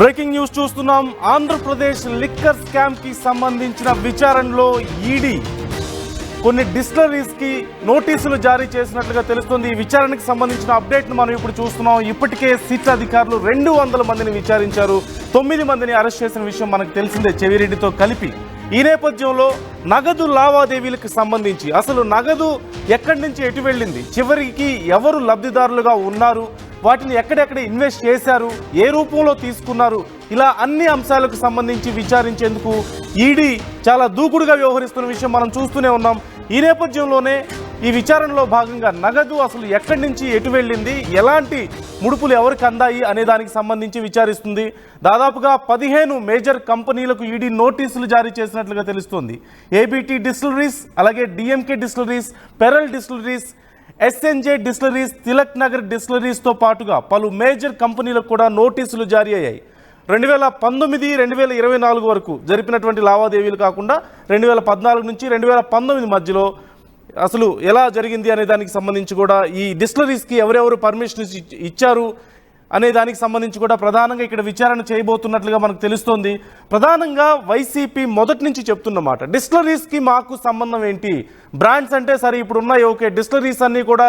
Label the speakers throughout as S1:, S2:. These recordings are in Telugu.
S1: బ్రేకింగ్ న్యూస్ చూస్తున్నాం. ఆంధ్రప్రదేశ్ లిక్కర్ స్కామ్ కి సంబంధించిన విచారణలో ఈడీ కొన్ని డిస్టిలరీస్ కి నోటీసులు జారీ చేసినట్లుగా తెలుస్తుంది. ఈ విచారణకు సంబంధించిన అప్డేట్ ను మనం ఇప్పుడు చూస్తున్నాం. ఇప్పటికే సిట్ అధికారులు 200 మందిని విచారించారు. 9 మందిని అరెస్ట్ చేసిన విషయం మనకు తెలిసిందే, చెవిరెడ్డితో కలిపి. ఈ నేపథ్యంలో నగదు లావాదేవీలకు సంబంధించి అసలు నగదు ఎక్కడి నుంచి ఎటు వెళ్ళింది, చివరికి ఎవరు లబ్ధిదారులుగా ఉన్నారు, వాటిని ఎక్కడెక్కడ ఇన్వెస్ట్ చేశారు, ఏ రూపంలో తీసుకున్నారు, ఇలా అన్ని అంశాలకు సంబంధించి విచారించేందుకు ఈడీ చాలా దూకుడుగా వ్యవహరిస్తున్న విషయం మనం చూస్తూనే ఉన్నాం. ఈ నేపథ్యంలోనే ఈ విచారణలో భాగంగా నగదు అసలు ఎక్కడి నుంచి ఎటు వెళ్ళింది, ఎలాంటి ముడుపులు ఎవరికి అందాయి అనే దానికి సంబంధించి విచారిస్తుంది. దాదాపుగా 15 మేజర్ కంపెనీలకు ఈడీ నోటీసులు జారీ చేసినట్లుగా తెలుస్తోంది. ఏబీటీ డిస్టిలరీస్, అలాగే DMK distilleries, pearl distilleries, SNJ distilleries, Tilak Nagar డిస్టిలరీస్తో పాటుగా పలు మేజర్ కంపెనీలకు కూడా నోటీసులు జారీ అయ్యాయి. 2019-2024 వరకు జరిపినటువంటి లావాదేవీలు కాకుండా 2014 నుంచి 2019 మధ్యలో అసలు ఎలా జరిగింది అనే దానికి సంబంధించి కూడా ఈ డిస్టిలరీస్కి ఎవరెవరు పర్మిషన్ ఇచ్చారు అనే దానికి సంబంధించి కూడా ప్రధానంగా ఇక్కడ విచారణ చేయబోతున్నట్లుగా మనకు తెలుస్తోంది. ప్రధానంగా వైసీపీ మొదటి నుంచి చెప్తున్నమాట, డిస్టిలరీస్కి మాకు సంబంధం ఏంటి, బ్రాండ్స్ అంటే సరే ఇప్పుడు ఉన్నాయి, ఓకే, డిస్టిలరీస్ అన్నీ కూడా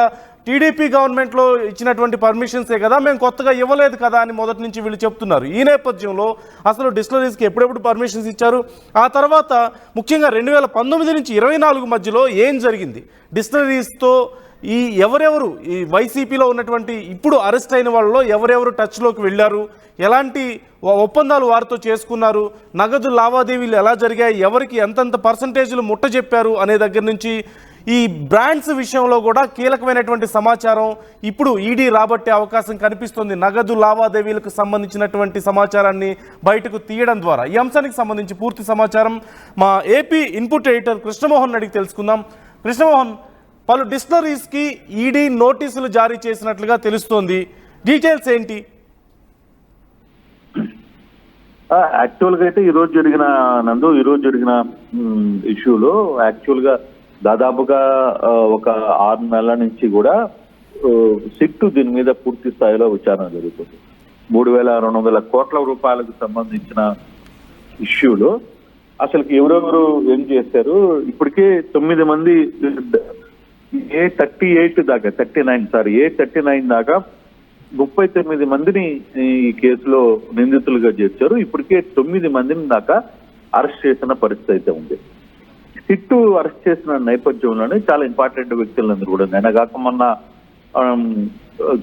S1: టీడీపీ గవర్నమెంట్లో ఇచ్చినటువంటి పర్మిషన్సే కదా, మేము కొత్తగా ఇవ్వలేదు కదా అని మొదటి నుంచి వీళ్ళు చెప్తున్నారు. ఈ నేపథ్యంలో అసలు డిస్టిలరీస్కి ఎప్పుడెప్పుడు పర్మిషన్స్ ఇచ్చారు, ఆ తర్వాత ముఖ్యంగా 2019 నుంచి 2024 మధ్యలో ఏం జరిగింది, డిస్టిలరీస్తో ఈ ఎవరెవరు ఈ వైసీపీలో ఉన్నటువంటి ఇప్పుడు అరెస్ట్ అయిన వాళ్ళలో ఎవరెవరు టచ్లోకి వెళ్ళారు, ఎలాంటి ఒప్పందాలు వారితో చేసుకున్నారు, నగదు లావాదేవీలు ఎలా జరిగాయి, ఎవరికి ఎంతెంత పర్సంటేజ్లు ముట్ట చెప్పారు అనే దగ్గర నుంచి ఈ బ్రాండ్స్ విషయంలో కూడా కీలకమైనటువంటి సమాచారం ఇప్పుడు ఈడీ రాబట్టే అవకాశం కనిపిస్తుంది. నగదు లావాదేవీలకు సంబంధించినటువంటి సమాచారాన్ని బయటకు తీయడం ద్వారా ఈ అంశానికి సంబంధించి పూర్తి సమాచారం మా ఏపీ ఇన్పుట్ ఎడిటర్ కృష్ణమోహన్ అడిగి తెలుసుకుందాం. కృష్ణమోహన్, పలు డిస్టిలరీస్కి ఈడీ నోటీసులు జారీ చేసినట్లుగా తెలుస్తోంది, డీటెయిల్స్ ఏంటి?
S2: యాక్చువల్గా అయితే ఈరోజు జరిగిన ఇష్యూలో యాక్చువల్గా దాదాపుగా ఒక 6 నెలల నుంచి కూడా సిట్టు దీని మీద పూర్తి స్థాయిలో విచారణ జరుగుతుంది. 3,200 కోట్ల రూపాయలకు సంబంధించిన ఇష్యూలో అసలు ఎవరెవరు ఏం చేశారు, ఇప్పటికే 9 మంది A39 దాకా 39 మందిని ఈ కేసులో నిందితులుగా చేర్చారు. ఇప్పటికే 9 మందిని దాకా అరెస్ట్ చేసిన పరిస్థితి అయితే ఉంది. సిట్టు అరెస్ట్ చేసిన నేపథ్యంలోనే చాలా ఇంపార్టెంట్ వ్యక్తులందరూ కూడా, నిన్నగాక మొన్న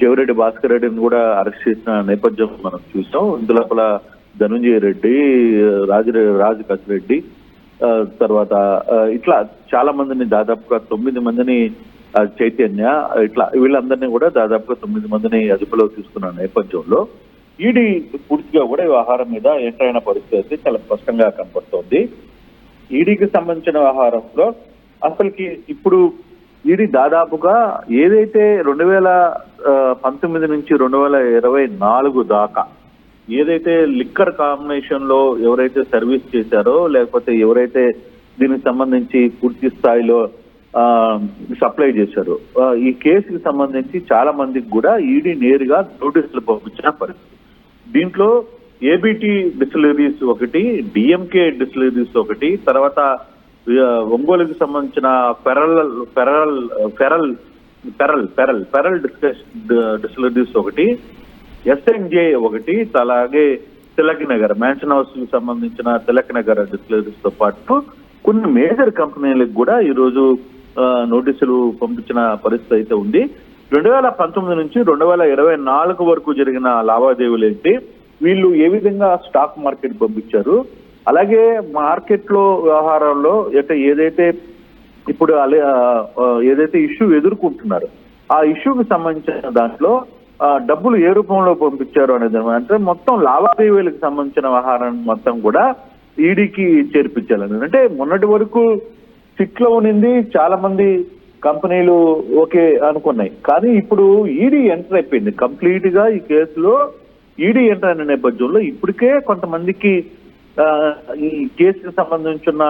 S2: చెవిరెడ్డి భాస్కర్ రెడ్డిని కూడా అరెస్ట్ చేసిన నేపథ్యం మనం చూసాం. ఇందులోపల ధనుంజయ రెడ్డి, రాజు కసిరెడ్డి, తర్వాత ఇట్లా చాలా మందిని, దాదాపుగా 9 మందిని, చైతన్య, ఇట్లా వీళ్ళందరినీ కూడా దాదాపుగా 9 మందిని అదుపులో తీసుకున్న నేపథ్యంలో ఈడీ పూర్తిగా కూడా ఈ వ్యవహారం మీద ఎంటర్ అయిన పరిస్థితి చాలా స్పష్టంగా కనపడుతోంది. ఈడీకి సంబంధించిన వ్యవహారంలో అసలుకి ఇప్పుడు ఈడీ దాదాపుగా ఏదైతే 2019 నుంచి 2024 దాకా ఏదైతే లిక్కర్ కాంబినేషన్ లో ఎవరైతే సర్వీస్ చేశారో, లేకపోతే ఎవరైతే దీనికి సంబంధించి పూర్తి స్థాయిలో సప్లై చేశారో, ఈ కేసుకి సంబంధించి చాలా మందికి కూడా ఈడీ నేరుగా నోటీసులు పంపించిన పరిస్థితి. దీంట్లో ఏబీటీ డిస్టిలరీస్ ఒకటి, డిఎంకే డిస్టిలరీస్ ఒకటి, తర్వాత ఒంగోలుకి సంబంధించిన పెరల్ డిస్టిలరీస్ ఒకటి, ఎస్ఎన్జే ఒకటి, అలాగే తిలక్ నగర్ మ్యాన్షన్ హౌస్ కి సంబంధించిన తిలక్ నగర్ డిస్టిలరీస్ తో పాటు కొన్ని మేజర్ కంపెనీలకు కూడా ఈరోజు నోటీసులు పంపించిన పరిస్థితి అయితే ఉంది. 2019 నుంచి 2024 వరకు జరిగిన లావాదేవీలు ఏంటి, వీళ్ళు ఏ విధంగా స్టాక్ మార్కెట్ పంపించారు, అలాగే మార్కెట్ లో వ్యవహారంలో ఏదైతే ఇప్పుడు ఏదైతే ఇష్యూ ఎదుర్కొంటున్నారు ఆ ఇష్యూకి సంబంధించిన దాంట్లో డబ్బులు ఏ రూపంలో పంపించారు అనేది, అంటే మొత్తం లావాదేవీలకు సంబంధించిన వ్యవహారాన్ని మొత్తం కూడా ఈడీకి చేర్పించాలని. అంటే మొన్నటి వరకు సిట్లో ఉన్నింది, చాలా మంది కంపెనీలు ఓకే అనుకున్నాయి, కానీ ఇప్పుడు ఈడీ ఎంటర్ అయిపోయింది కంప్లీట్ గా. ఈ కేసులో ఈడీ ఎంటర్ అయిన నేపథ్యంలో ఇప్పటికే కొంతమందికి ఈ కేసుకు సంబంధించిన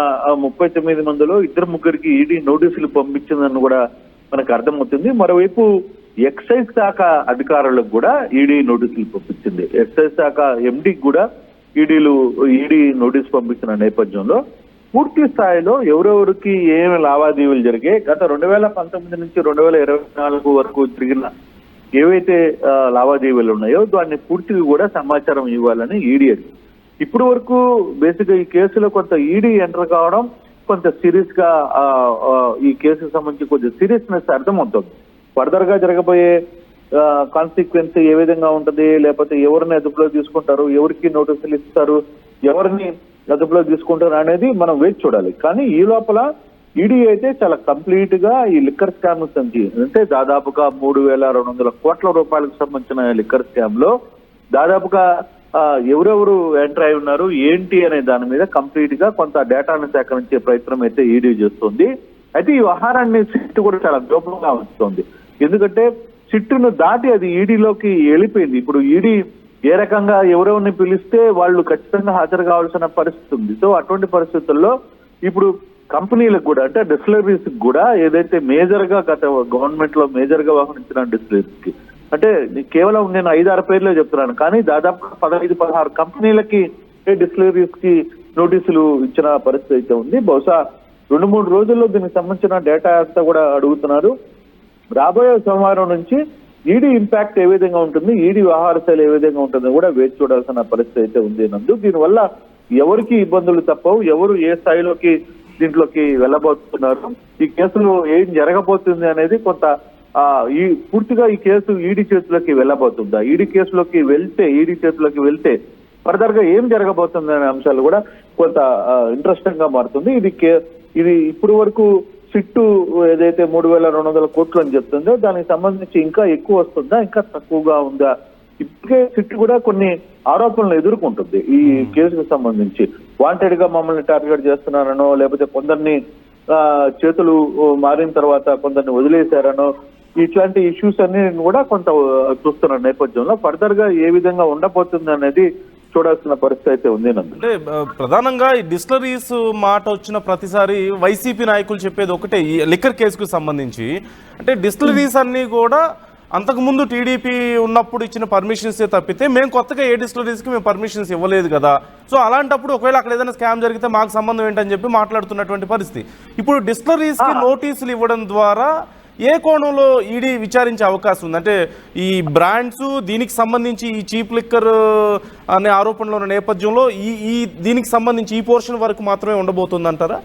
S2: 39 మందిలో 2-3 ఈడీ నోటీసులు పంపించిందని కూడా మనకు అర్థమవుతుంది. మరోవైపు ఎక్సైజ్ శాఖ అధికారులకు కూడా ఈడీ నోటీసులు పంపించింది. ఎక్సైజ్ శాఖ ఎండీకి కూడా ఈడీ నోటీస్ పంపించిన నేపథ్యంలో పూర్తి స్థాయిలో ఎవరెవరికి ఏమి లావాదేవీలు జరిగాయి, గత 2019 నుంచి 2024 వరకు జరిగిన ఏవైతే లావాదేవీలు ఉన్నాయో దాన్ని పూర్తిగా కూడా సమాచారం ఇవ్వాలని ఈడీ అడిగింది. ఇప్పటి వరకు బేసిక్ గా ఈ కేసులో కొంత ఈడీ ఎంటర్ కావడం కొంత సీరియస్ గా ఈ కేసుకు సంబంధించి కొంచెం సీరియస్నెస్ అర్థమవుతుంది. ఫర్దర్ గా జరగబోయే కాన్సిక్వెన్స్ ఏ విధంగా ఉంటుంది, లేకపోతే ఎవరిని అదుపులో తీసుకుంటారు, ఎవరికి నోటీసులు ఇస్తారు, ఎవరిని అదుపులో తీసుకుంటారు అనేది మనం వేచి చూడాలి. కానీ ఈ లోపల ఈడీ అయితే చాలా కంప్లీట్ గా ఈ లిక్కర్ స్కామ్ అంటే దాదాపుగా 3,200 కోట్ల రూపాయలకు సంబంధించిన లిక్కర్ స్కామ్ లో దాదాపుగా ఎవరెవరు ఎంటర్ అయి ఉన్నారు ఏంటి అనే దాని మీద కంప్లీట్ గా కొంత డేటాను సేకరించే ప్రయత్నం అయితే ఈడీ చేస్తుంది. అయితే ఈ వ్యవహారాన్ని సిట్ కూడా చాలా గోపంగా ఉంచుతోంది. ఎందుకంటే సిట్టును దాటి అది ఈడీలోకి వెళ్ళిపోయింది. ఇప్పుడు ఈడీ ఏ రకంగా ఎవరెవరిని పిలిస్తే వాళ్ళు ఖచ్చితంగా హాజరు కావాల్సిన పరిస్థితి ఉంది. సో అటువంటి పరిస్థితుల్లో ఇప్పుడు కంపెనీలకు కూడా అంటే డిస్టిలరీస్ కూడా ఏదైతే మేజర్ గా గత గవర్నమెంట్ లో మేజర్ గా వ్యవహరించిన డిస్టిలరీస్ కి అంటే కేవలం నేను 5-6 పేర్లే చెప్తున్నాను, కానీ దాదాపు 15-16 కంపెనీలకి డిస్టిలరీస్ కి నోటీసులు ఇచ్చిన పరిస్థితి అయితే ఉంది. బహుశా 2-3 రోజుల్లో దీనికి సంబంధించిన డేటా అంతా కూడా అడుగుతున్నారు. రాబోయే సోమవారం నుంచి ఈడీ ఇంపాక్ట్ ఏ విధంగా ఉంటుంది, ఈడీ వ్యవహార శైలి ఏ విధంగా ఉంటుందో కూడా వేచి చూడాల్సిన పరిస్థితి అయితే ఉంది. నందు దీనివల్ల ఎవరికి ఇబ్బందులు తప్పవు, ఎవరు ఏ స్థాయిలోకి దీంట్లోకి వెళ్ళబోతున్నారు, ఈ కేసులో ఏం జరగబోతుంది అనేది కొంత ఈ పూర్తిగా ఈ కేసు ఈడీ చేతిలోకి వెళ్ళబోతుందా, ఈడీ చేతిలోకి వెళ్తే ఫర్దర్ గా ఏం జరగబోతుంది అనే అంశాలు కూడా కొంత ఇంట్రెస్టింగ్ గా మారుతుంది. ఇది ఇప్పుడు వరకు సిట్టు ఏదైతే 3,200 కోట్లు అని చెప్తుందో దానికి సంబంధించి ఇంకా ఎక్కువ వస్తుందా, ఇంకా తక్కువగా ఉందా? ఇప్పటికే సిట్టు కూడా కొన్ని ఆరోపణలు ఎదుర్కొంటుంది ఈ కేసుకు సంబంధించి. వాంటెడ్ గా మమ్మల్ని టార్గెట్ చేస్తున్నారనో, లేకపోతే కొందరిని చేతులు మారిన తర్వాత కొందరిని వదిలేశారనో, ఇట్లాంటి ఇష్యూస్ అన్ని కూడా కొంత చూస్తున్న నేపథ్యంలో ఫర్దర్ గా ఏ విధంగా ఉండబోతుంది అనేది చూడాల్సిన పరిస్థితి అయితే ఉంది.
S1: అంటే ప్రధానంగా ఈ డిస్టిలరీస్ మాట వచ్చిన ప్రతిసారి వైసీపీ నాయకులు చెప్పేది ఒకటే, ఈ లిక్కర్ కేసుకు సంబంధించి అంటే డిస్టిలరీస్ అన్ని కూడా అంతకుముందు టీడీపీ ఉన్నప్పుడు ఇచ్చిన పర్మిషన్సే తప్పితే మేము కొత్తగా ఏ డిస్టిలరీస్కి మేము పర్మిషన్స్ ఇవ్వలేదు కదా. సో అలాంటప్పుడు ఒకవేళ అక్కడ ఏదైనా స్కామ్ జరిగితే మాకు సంబంధం ఏంటని చెప్పి మాట్లాడుతున్నటువంటి పరిస్థితి. ఇప్పుడు డిస్టిలరీస్కి నోటీసులు ఇవ్వడం ద్వారా ఏ కోణంలో ఈడీ విచారించే అవకాశం ఉంది? అంటే ఈ బ్రాండ్స్ దీనికి సంబంధించి ఈ చీప్ లిక్కర్ అనే ఆరోపణలు ఉన్న నేపథ్యంలో ఈ దీనికి సంబంధించి ఈ పోర్షన్ వరకు మాత్రమే ఉండబోతుంది అంటారా?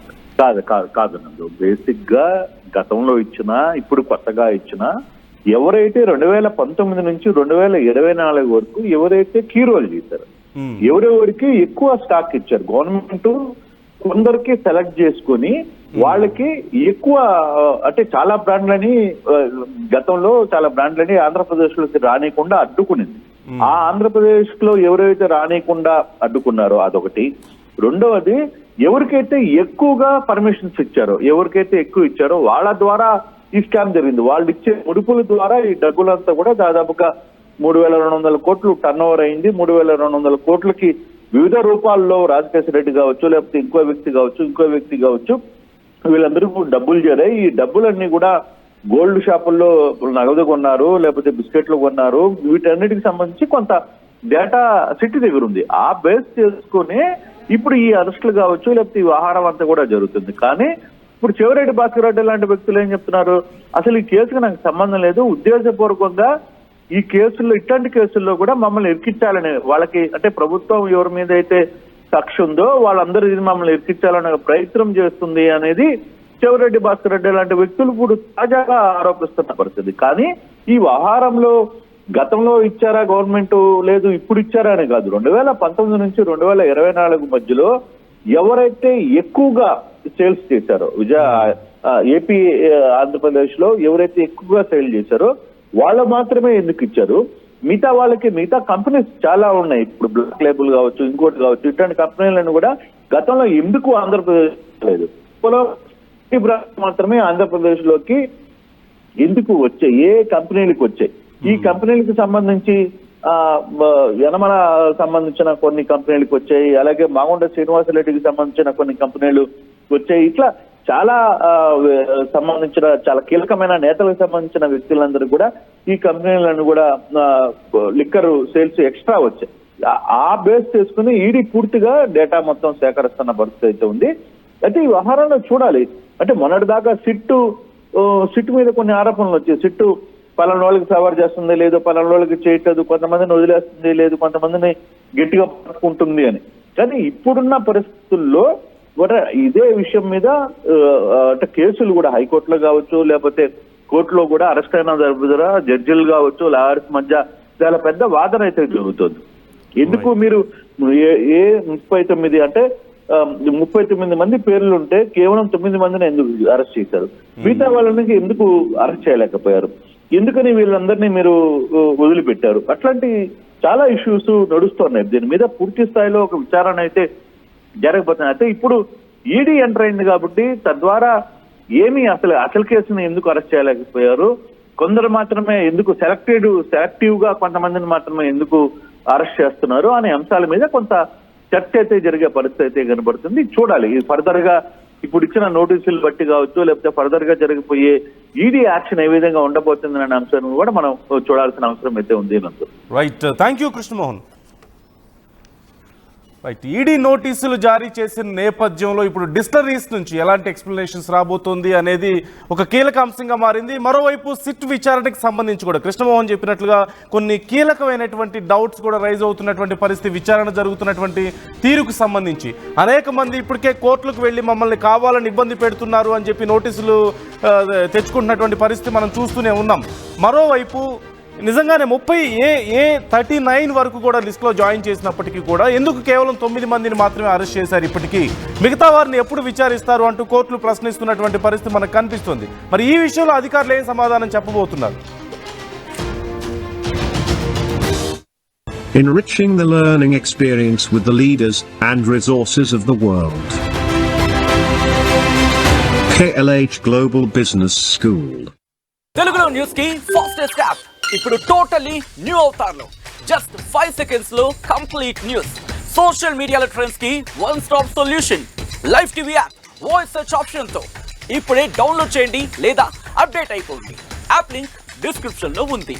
S2: కాదు నందు. బేసిక్ గా గతంలో ఇచ్చిన, ఇప్పుడు కొత్తగా ఇచ్చిన ఎవరైతే 2019 నుంచి 2024 వరకు ఎవరైతే కీ రోల్ చేశారు, ఎవరెవరికి ఎక్కువ స్టాక్ ఇచ్చారు, గవర్నమెంట్ కొందరికి సెలెక్ట్ చేసుకుని వాళ్ళకి ఎక్కువ అంటే చాలా బ్రాండ్లని గతంలో ఆంధ్రప్రదేశ్ లోకి రానికుండా అడ్డుకునింది. ఆ ఆంధ్రప్రదేశ్ లో ఎవరైతే రానికుండా అడ్డుకున్నారో అదొకటి. రెండవది ఎవరికైతే ఎక్కువగా పర్మిషన్స్ ఇచ్చారో, ఎవరికైతే ఎక్కువ ఇచ్చారో వాళ్ళ ద్వారా ఈ స్కామ్ జరిగింది. వాళ్ళు ఇచ్చే ముడుపుల ద్వారా ఈ డబ్బులంతా కూడా దాదాపుగా 3,200 కోట్లు టర్న్ ఓవర్ అయింది. 3,200 కోట్లకి వివిధ రూపాల్లో రాజకేశ్వర రెడ్డి కావచ్చు, లేకపోతే ఇంకో వ్యక్తి కావచ్చు వీళ్ళందరికీ డబ్బులు చేరాయి. ఈ డబ్బులన్నీ కూడా గోల్డ్ షాపుల్లో నగదు కొన్నారు, లేకపోతే బిస్కెట్లు కొన్నారు. వీటన్నిటికి సంబంధించి కొంత డేటా సిటీ దగ్గర ఉంది. ఆ బేస్ చేసుకుని ఇప్పుడు ఈ అరెస్టులు కావచ్చు, లేకపోతే ఈ వ్యవహారం అంతా కూడా జరుగుతుంది. కానీ ఇప్పుడు చెవిరెడ్డి భాస్కర్ రెడ్డి లాంటి వ్యక్తులు ఏం చెప్తున్నారు, అసలు ఈ కేసుకు నాకు సంబంధం లేదు, ఉద్దేశపూర్వకంగా ఈ కేసుల్లో ఇట్లాంటి కేసుల్లో కూడా మమ్మల్ని ఇరికించాలని వాళ్ళకి అంటే ప్రభుత్వం ఎవరి మీద అయితే కక్ష ఉందో వాళ్ళందరూ ఇది మమ్మల్ని ఇరికించాలనే ప్రయత్నం చేస్తుంది అనేది చెవిరెడ్డి భాస్కర్ రెడ్డి లాంటి వ్యక్తులు ఇప్పుడు తాజాగా ఆరోపిస్తున్న పరిస్థితి. కానీ ఈ వ్యవహారంలో గతంలో ఇచ్చారా గవర్నమెంట్, లేదు ఇప్పుడు ఇచ్చారా అని కాదు, 2019 నుంచి 2024 మధ్యలో ఎవరైతే ఎక్కువగా సేల్స్ చేశారో ఏపీ ఆంధ్రప్రదేశ్ లో ఎవరైతే ఎక్కువగా సేల్ చేశారో వాళ్ళు మాత్రమే ఎందుకు ఇచ్చారు, మిగతా వాళ్ళకి మిగతా కంపెనీస్ చాలా ఉన్నాయి. ఇప్పుడు బ్లాక్ లేబుల్ కావచ్చు, ఇంకోటి కావచ్చు, ఇట్లాంటి కంపెనీలను కూడా గతంలో ఎందుకు ఆంధ్రప్రదేశ్ లేదు, మాత్రమే ఆంధ్రప్రదేశ్ లోకి ఎందుకు వచ్చాయి, ఏ కంపెనీలకు వచ్చాయి, ఈ కంపెనీలకు సంబంధించి యనమల సంబంధించిన కొన్ని కంపెనీలకు వచ్చాయి, అలాగే మాగుంట శ్రీనివాసరెడ్డికి సంబంధించిన కొన్ని కంపెనీలు వచ్చాయి. ఇట్లా చాలా సంబంధించిన చాలా కీలకమైన నేతలకు సంబంధించిన వ్యక్తులందరూ కూడా ఈ కంపెనీలను కూడా లిక్కర్ సేల్స్ ఎక్స్ట్రా వచ్చాయి. ఆ బేస్ చేసుకుని ఈడీ పూర్తిగా డేటా మొత్తం సేకరిస్తున్న పరిస్థితి అయితే ఉంది. అయితే ఈ వ్యవహారంలో చూడాలి, అంటే మొన్నటిదాకా సిట్ మీద కొన్ని ఆరోపణలు వచ్చాయి. సిట్టు పలానా వాళ్ళకి ఫేవర్ చేస్తుంది, లేదు పలానా వాళ్ళకి చేయట్లేదు, కొంతమందిని వదిలేస్తుంది, లేదు కొంతమందిని గట్టిగా పట్టుకుంటుంది అని. కానీ ఇప్పుడున్న పరిస్థితుల్లో ఇదే విషయం మీద అంటే కేసులు కూడా హైకోర్టులో కావచ్చు, లేకపోతే కోర్టులో కూడా అరెస్ట్ అయిన దగ్గర జడ్జిలు కావచ్చు, లాయర్స్ మధ్య చాలా పెద్ద వాదన అయితే జరుగుతుంది. ఎందుకు మీరు 39 అంటే 39 మంది పేర్లు ఉంటే కేవలం 9 మందిని ఎందుకు అరెస్ట్ చేశారు? మిగతా వాళ్ళని ఎందుకు అరెస్ట్ చేయలేకపోయారు? ఎందుకని వీళ్ళందరినీ మీరు వదిలిపెట్టారు? అట్లాంటి చాలా ఇష్యూస్ నడుస్తున్నాయి. దీని మీద పూర్తి స్థాయిలో ఒక విచారణ అయితే జరగబోతుంది. అయితే ఇప్పుడు ఈడీ ఎంటర్ అయింది కాబట్టి తద్వారా ఏమి అసలు కేసుని ఎందుకు అరెస్ట్ చేయలేకపోయారు, కొందరు మాత్రమే ఎందుకు సెలెక్టివ్ గా కొంతమందిని మాత్రమే ఎందుకు అరెస్ట్ చేస్తున్నారు అనే అంశాల మీద కొంత చర్చ అయితే జరిగే పరిస్థితి అయితే కనబడుతుంది. చూడాలి ఫర్దర్ గా ఇప్పుడు ఇచ్చిన నోటీసులు బట్టి కావచ్చు, లేకపోతే ఫర్దర్ గా జరిగిపోయే ఈడీ యాక్షన్ ఏ విధంగా ఉండబోతుంది అనే అంశాన్ని కూడా మనం చూడాల్సిన అవసరం అయితే ఉంది.
S1: Right, thank you Krishnamohan. Right, ED నోటీసులు జారీ చేసిన నేపథ్యంలో ఇప్పుడు డిస్టిలరీస్ నుంచి ఎలాంటి ఎక్స్ప్లెనేషన్స్ రాబోతోంది అనేది ఒక కీలక అంశంగా మారింది. మరోవైపు సిట్ విచారణకు సంబంధించి కూడా కృష్ణమోహన్ చెప్పినట్లుగా కొన్ని కీలకమైనటువంటి డౌట్స్ కూడా రైజ్ అవుతున్నటువంటి పరిస్థితి, విచారణ జరుగుతున్నటువంటి తీరుకు సంబంధించి అనేక మంది ఇప్పటికే కోర్టులకు వెళ్ళి మమ్మల్ని కావాలని ఇబ్బంది పెడుతున్నారు అని చెప్పి నోటీసులు తెచ్చుకుంటున్నటువంటి పరిస్థితి మనం చూస్తూనే ఉన్నాం. మరోవైపు నిజంగానే 39 వరకు కూడా లిస్టులో జాయిన్ చేసినప్పటికీ కూడా ఎందుకు కేవలం 9 మందిని మాత్రమే అరెస్ట్ చేశారు? ఇప్పటికీ మిగతా వారిని ఎప్పుడు విచారిస్తారు అంటూ కోర్టులు ప్రశ్నిస్తున్నటువంటి పరిస్థితి మనకు కనిపిస్తుంది. మరి ఈ విషయంలో అధికారులు ఏం సమాధానం చెప్పబోతున్నారు?
S3: Enriching the learning experience with the leaders and resources of the world. KLH Global Business School.
S4: తెలుగులో న్యూస్ కి ఫాస్టెస్ట్ యాప్ ఇప్పుడు టోటల్లీ న్యూ అవతార్లో జస్ట్ 5 seconds లో కంప్లీట్ న్యూస్, సోషల్ మీడియాలో ట్రెండ్స్ కి one stop solution, live TV app, voice search option తో ఇప్పుడే డౌన్లోడ్ చేయండి లేదా అప్డేట్ అయిపోండి. యాప్ లింక్ డిస్క్రిప్షన్ లో ఉంది.